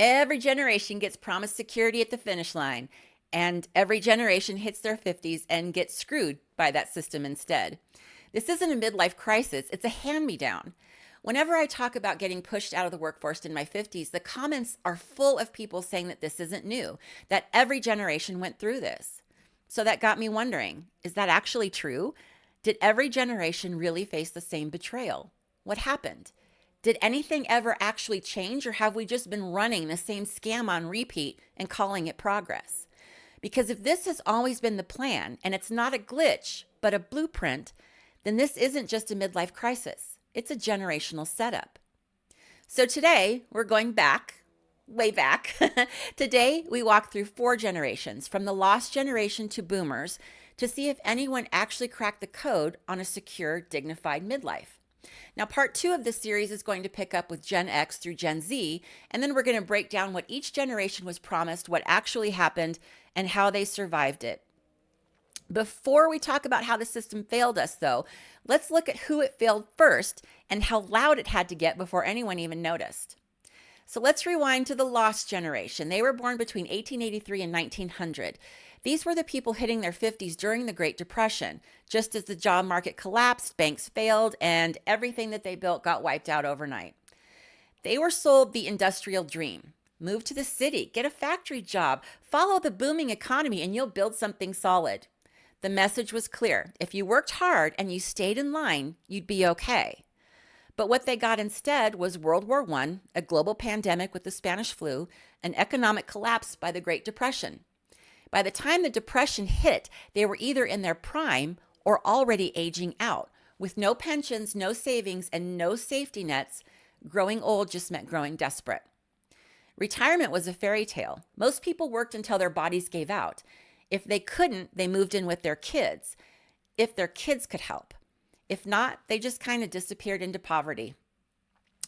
Every generation gets promised security at the finish line, and every generation hits their 50s and gets screwed by that system instead. This isn't a midlife crisis, it's a hand-me-down. Whenever I talk about getting pushed out of the workforce in my 50s, the comments are full of people saying that this isn't new, that every generation went through this. So that got me wondering, is that actually true? Did every generation really face the same betrayal? What happened? Did anything ever actually change, or have we just been running the same scam on repeat and calling it progress? Because if this has always been the plan, and it's not a glitch, but a blueprint, then this isn't just a midlife crisis. It's a generational setup. So today, we're going back, way back. Today, we walk through 4 generations, from the lost generation to boomers, to see if anyone actually cracked the code on a secure, dignified midlife. Now, part 2 of this series is going to pick up with Gen X through Gen Z, and then we're going to break down what each generation was promised, what actually happened, and how they survived it. Before we talk about how the system failed us, though, let's look at who it failed first and how loud it had to get before anyone even noticed. So let's rewind to the lost generation. They were born between 1883 and 1900. These were the people hitting their 50s during the Great Depression, just as the job market collapsed, banks failed, and everything that they built got wiped out overnight. They were sold the industrial dream. Move to the city, get a factory job, follow the booming economy, and you'll build something solid. The message was clear. If you worked hard and you stayed in line, you'd be okay. But what they got instead was World War I, a global pandemic with the Spanish flu, an economic collapse by the Great Depression. By the time the Depression hit, they were either in their prime or already aging out. With no pensions, no savings, and no safety nets, growing old just meant growing desperate. Retirement was a fairy tale. Most people worked until their bodies gave out. If they couldn't, they moved in with their kids, if their kids could help. If not, they just kind of disappeared into poverty.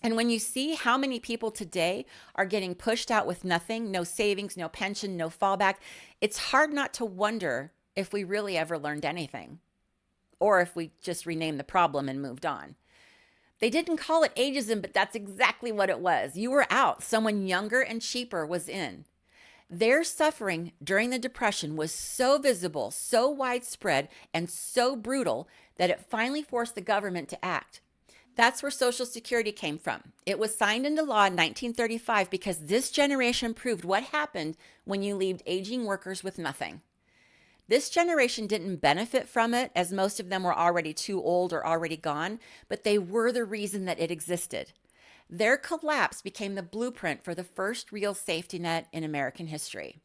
And when you see how many people today are getting pushed out with nothing, no savings, no pension, no fallback, it's hard not to wonder if we really ever learned anything, or if we just renamed the problem and moved on. They didn't call it ageism, but that's exactly what it was. You were out. Someone younger and cheaper was in. Their suffering during the Depression was so visible, so widespread, and so brutal that it finally forced the government to act. That's where Social Security came from. It was signed into law in 1935 because this generation proved what happened when you leave aging workers with nothing. This generation didn't benefit from it, as most of them were already too old or already gone, but they were the reason that it existed. Their collapse became the blueprint for the first real safety net in American history.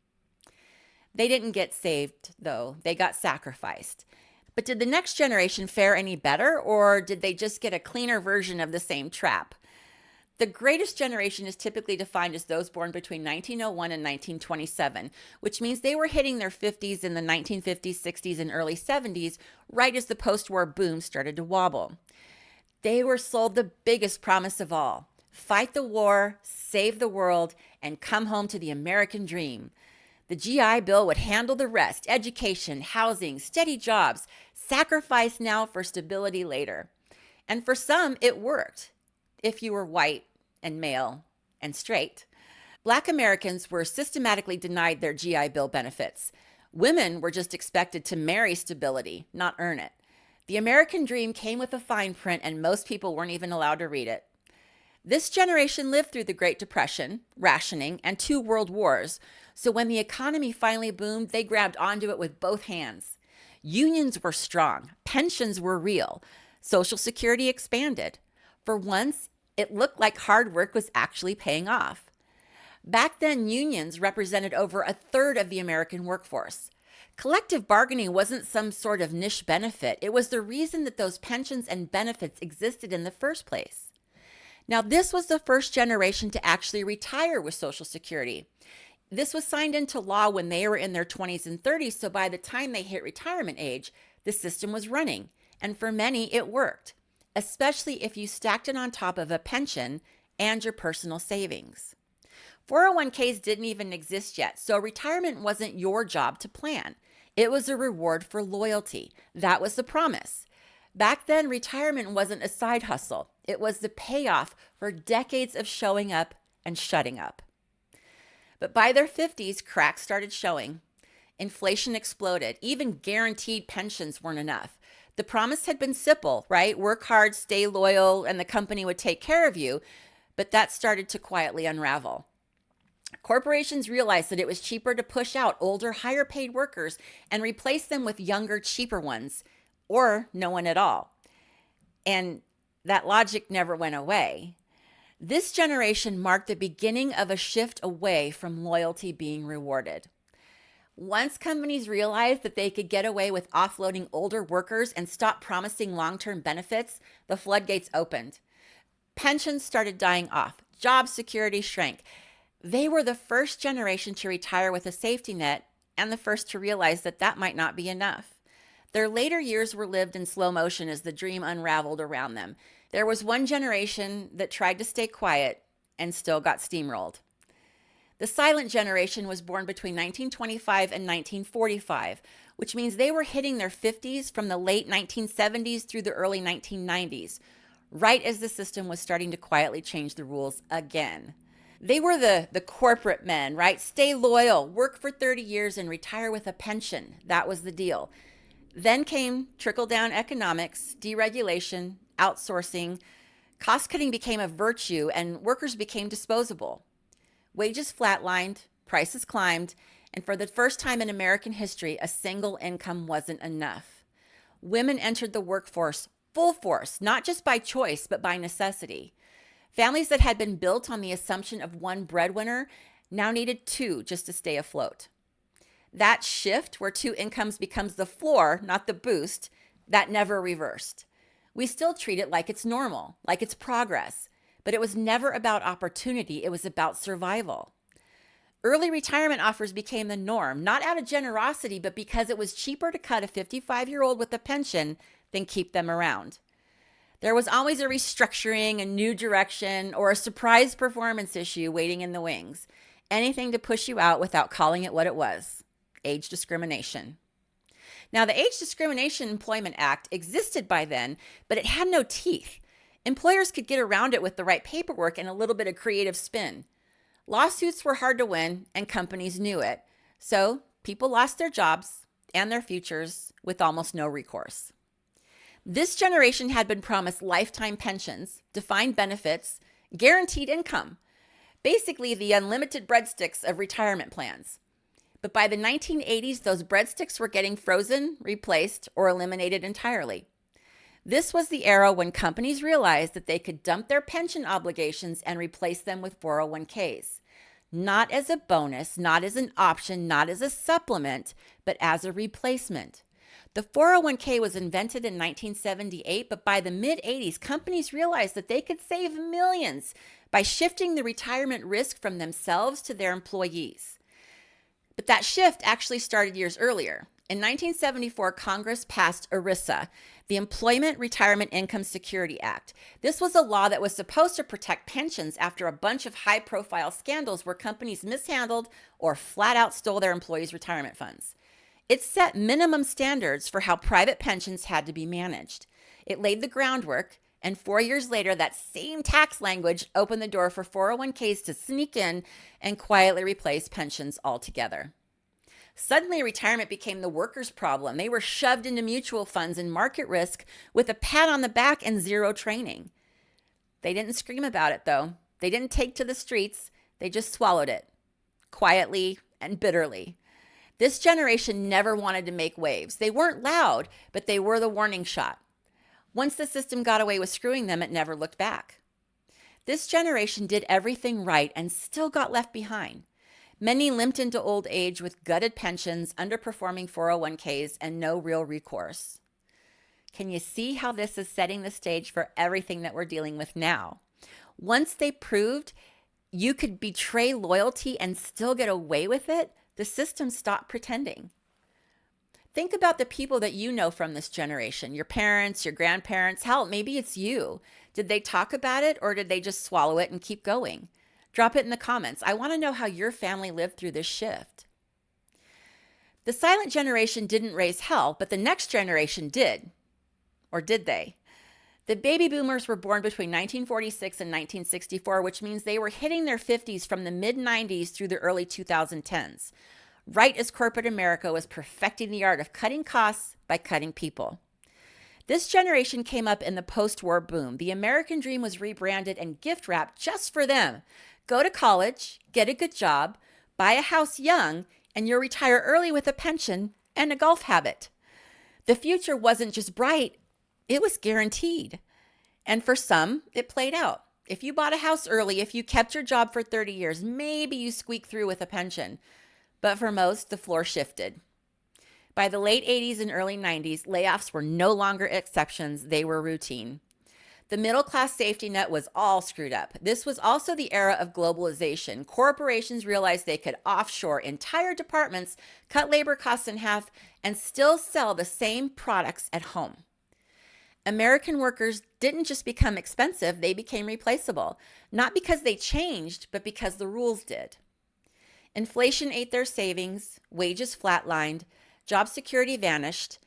They didn't get saved, though. They got sacrificed. But did the next generation fare any better, or did they just get a cleaner version of the same trap? The greatest generation is typically defined as those born between 1901 and 1927, which means they were hitting their 50s in the 1950s, 60s, and early 70s, right as the post-war boom started to wobble. They were sold the biggest promise of all: fight the war, save the world, and come home to the American dream. The GI Bill would handle the rest: education, housing, steady jobs, sacrifice now for stability later. And for some, it worked, if you were white and male and straight. Black Americans were systematically denied their GI Bill benefits. Women were just expected to marry stability, not earn it. The American dream came with a fine print, and most people weren't even allowed to read it. This generation lived through the Great Depression, rationing, and 2 world wars. So when the economy finally boomed, they grabbed onto it with both hands. Unions were strong. Pensions were real. Social Security expanded. For once, it looked like hard work was actually paying off. Back then, unions represented over a third of the American workforce. Collective bargaining wasn't some sort of niche benefit. It was the reason that those pensions and benefits existed in the first place. Now, this was the first generation to actually retire with Social Security. This was signed into law when they were in their 20s and 30s, so by the time they hit retirement age, the system was running. And for many, it worked, especially if you stacked it on top of a pension and your personal savings. 401ks didn't even exist yet, so retirement wasn't your job to plan. It was a reward for loyalty. That was the promise. Back then, retirement wasn't a side hustle. It was the payoff for decades of showing up and shutting up. But by their 50s, cracks started showing. Inflation exploded. Even guaranteed pensions weren't enough. The promise had been simple, right? Work hard, stay loyal, and the company would take care of you. But that started to quietly unravel. Corporations realized that it was cheaper to push out older, higher paid workers and replace them with younger, cheaper ones, or no one at all. And that logic never went away. This generation marked the beginning of a shift away from loyalty being rewarded. Once companies realized that they could get away with offloading older workers and stop promising long-term benefits, the floodgates opened. Pensions started dying off. Job security shrank. They were the first generation to retire with a safety net and the first to realize that that might not be enough. Their later years were lived in slow motion as the dream unraveled around them. There was one generation that tried to stay quiet and still got steamrolled. The silent generation was born between 1925 and 1945, which means they were hitting their 50s from the late 1970s through the early 1990s, right as the system was starting to quietly change the rules again. They were the corporate men, right? Stay loyal, work for 30 years and retire with a pension. That was the deal. Then came trickle-down economics, deregulation, outsourcing. Cost-cutting became a virtue and workers became disposable. Wages flatlined, prices climbed, and for the first time in American history, a single income wasn't enough. Women entered the workforce full force, not just by choice, but by necessity. Families that had been built on the assumption of one breadwinner now needed two just to stay afloat. That shift, where two incomes becomes the floor, not the boost, that never reversed. We still treat it like it's normal, like it's progress, but it was never about opportunity, it was about survival. Early retirement offers became the norm, not out of generosity, but because it was cheaper to cut a 55-year-old with a pension than keep them around. There was always a restructuring, a new direction, or a surprise performance issue waiting in the wings. Anything to push you out without calling it what it was: age discrimination. Now, the Age Discrimination Employment Act existed by then, but it had no teeth. Employers could get around it with the right paperwork and a little bit of creative spin. Lawsuits were hard to win, and companies knew it. So people lost their jobs and their futures with almost no recourse. This generation had been promised lifetime pensions, defined benefits, guaranteed income, basically the unlimited breadsticks of retirement plans. But by the 1980s, those breadsticks were getting frozen, replaced, or eliminated entirely. This was the era when companies realized that they could dump their pension obligations and replace them with 401ks. Not as a bonus, not as an option, not as a supplement, but as a replacement. The 401k was invented in 1978, but by the mid-80s, companies realized that they could save millions by shifting the retirement risk from themselves to their employees. But that shift actually started years earlier. In 1974, Congress passed ERISA, the Employment Retirement Income Security Act. This was a law that was supposed to protect pensions after a bunch of high-profile scandals where companies mishandled or flat out stole their employees' retirement funds. It set minimum standards for how private pensions had to be managed. It laid the groundwork, and 4 years later, that same tax language opened the door for 401ks to sneak in and quietly replace pensions altogether. Suddenly, retirement became the workers' problem. They were shoved into mutual funds and market risk with a pat on the back and zero training. They didn't scream about it, though. They didn't take to the streets. They just swallowed it, quietly and bitterly. This generation never wanted to make waves. They weren't loud, but they were the warning shot. Once the system got away with screwing them, it never looked back. This generation did everything right and still got left behind. Many limped into old age with gutted pensions, underperforming 401ks, and no real recourse. Can you see how this is setting the stage for everything that we're dealing with now? Once they proved you could betray loyalty and still get away with it, the system stopped pretending. Think about the people that you know from this generation, your parents, your grandparents, hell, maybe it's you. Did they talk about it or did they just swallow it and keep going? Drop it in the comments. I want to know how your family lived through this shift. The silent generation didn't raise hell, but the next generation did. Or did they? The baby boomers were born between 1946 and 1964, which means they were hitting their 50s from the mid-90s through the early 2010s, right as corporate America was perfecting the art of cutting costs by cutting people. This generation came up in the post-war boom. The American dream was rebranded and gift-wrapped just for them. Go to college, get a good job, buy a house young, and you'll retire early with a pension and a golf habit. The future wasn't just bright, it was guaranteed. And for some, it played out. If you bought a house early, if you kept your job for 30 years, maybe you squeaked through with a pension. But for most, the floor shifted. By the late 80s and early 90s, layoffs were no longer exceptions, they were routine. The middle-class safety net was all screwed up. This was also the era of globalization. Corporations realized they could offshore entire departments, cut labor costs in half, and still sell the same products at home. American workers didn't just become expensive, they became replaceable. Not because they changed, but because the rules did. Inflation ate their savings, wages flatlined, job security vanished.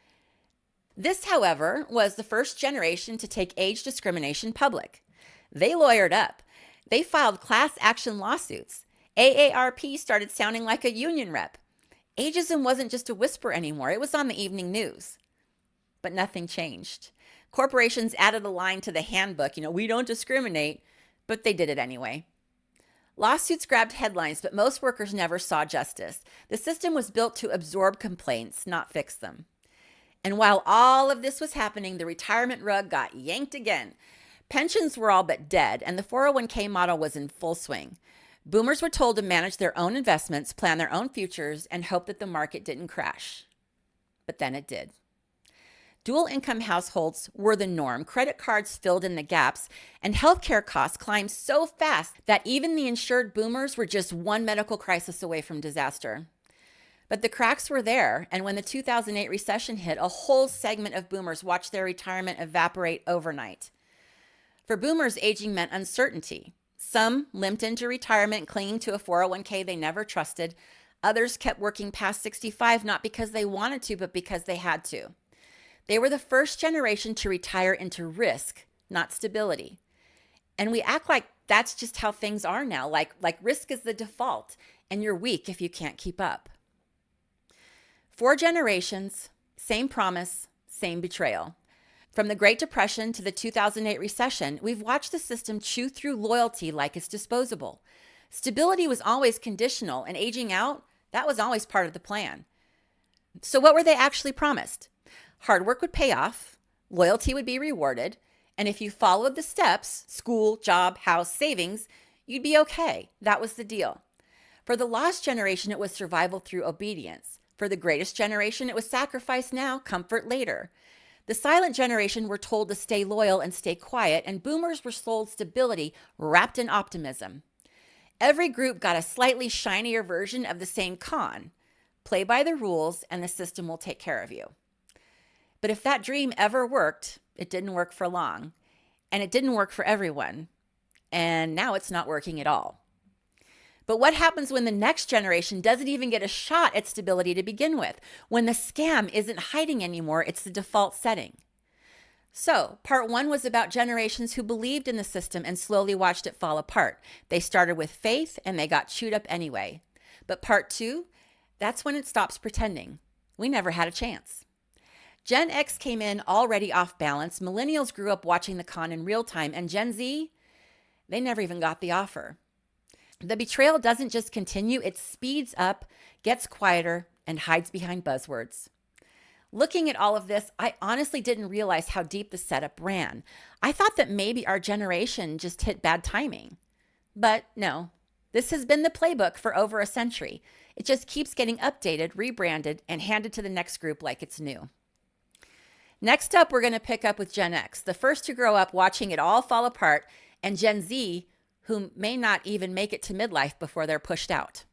This, however, was the first generation to take age discrimination public. They lawyered up. They filed class action lawsuits. AARP started sounding like a union rep. Ageism wasn't just a whisper anymore. It was on the evening news. But nothing changed. Corporations added a line to the handbook, we don't discriminate, but they did it anyway. Lawsuits grabbed headlines, but most workers never saw justice. The system was built to absorb complaints, not fix them. And while all of this was happening, the retirement rug got yanked again. Pensions were all but dead, and the 401k model was in full swing. Boomers were told to manage their own investments, plan their own futures, and hope that the market didn't crash. But then it did. Dual income households were the norm. Credit cards filled in the gaps, and healthcare costs climbed so fast that even the insured boomers were just one medical crisis away from disaster. But the cracks were there, and when the 2008 recession hit, a whole segment of boomers watched their retirement evaporate overnight. For boomers, aging meant uncertainty. Some limped into retirement, clinging to a 401k they never trusted. Others kept working past 65, not because they wanted to, but because they had to. They were the first generation to retire into risk, not stability. And we act like that's just how things are now, like risk is the default, and you're weak if you can't keep up. 4 generations, same promise, same betrayal. From the Great Depression to the 2008 recession, we've watched the system chew through loyalty like it's disposable. Stability was always conditional, and aging out, that was always part of the plan. So what were they actually promised? Hard work would pay off, loyalty would be rewarded, and if you followed the steps, school, job, house, savings, you'd be okay. That was the deal. For the lost generation, it was survival through obedience. For the greatest generation, it was sacrifice now, comfort later. The silent generation were told to stay loyal and stay quiet, and boomers were sold stability wrapped in optimism. Every group got a slightly shinier version of the same con. Play by the rules, and the system will take care of you. But if that dream ever worked, it didn't work for long, and it didn't work for everyone, and now it's not working at all. But what happens when the next generation doesn't even get a shot at stability to begin with? When the scam isn't hiding anymore, it's the default setting. So, part 1 was about generations who believed in the system and slowly watched it fall apart. They started with faith and they got chewed up anyway. But part 2, that's when it stops pretending. We never had a chance. Gen X came in already off balance. Millennials grew up watching the con in real time, and Gen Z, they never even got the offer. The betrayal doesn't just continue, it speeds up, gets quieter, and hides behind buzzwords. Looking at all of this, I honestly didn't realize how deep the setup ran. I thought that maybe our generation just hit bad timing. But no, this has been the playbook for over a century. It just keeps getting updated, rebranded, and handed to the next group like it's new. Next up, we're going to pick up with Gen X, the first to grow up watching it all fall apart, and Gen Z, who may not even make it to midlife before they're pushed out.